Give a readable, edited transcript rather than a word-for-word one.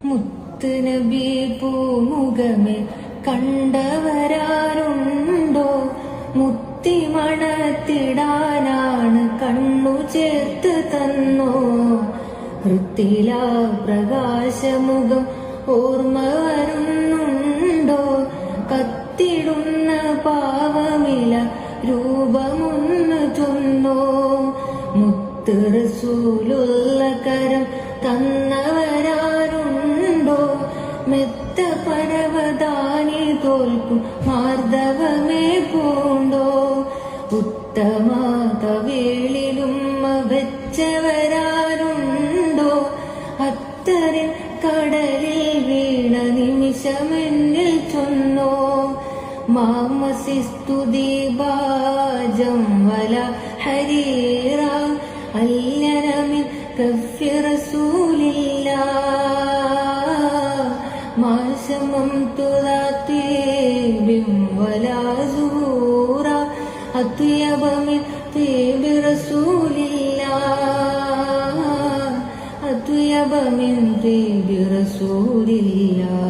മുത്ത് നബി പൂമുഖമേ കണ്ടവരാരുണ്ടോ? മുത്തി മണത്തിടാനാണ് കണ്ണു ചേർത്ത് തന്നോ? വൃത്തിലാ പ്രകാശമുഖം ഓർമ്മ വരുന്നുണ്ടോ? കത്തിടുന്ന പാവമില രൂപമൊന്ന് ചൊന്നോ? മുത്ത് റസൂലുള്ള കരം തന്നവരാരുണ്ടോ? മെത്ത പരവതാനി തോൽക്കും മാർദ്ദവമേ പൂണ്ടോ? ഉത്തമ കവേളിലുമ്മ വെച്ചവരാരുണ്ടോ? അത്തരിൻ കടലിൽ വീണ നിമിഷമെന്നിൽ ചൊന്നോ? മാമസിസ്തുതി ബാജം വല ഹരീറ അല്ലനമിൻ കഫി റസൂലില്ലാഹ് മാ ശമംതു ദാതീബിൻ വലാ സൂറ അത്യബ മിൻ തീബി റസൂലില്ലാഹ് അത്യബ മിൻ തീബി റസൂലില്ലാഹ്.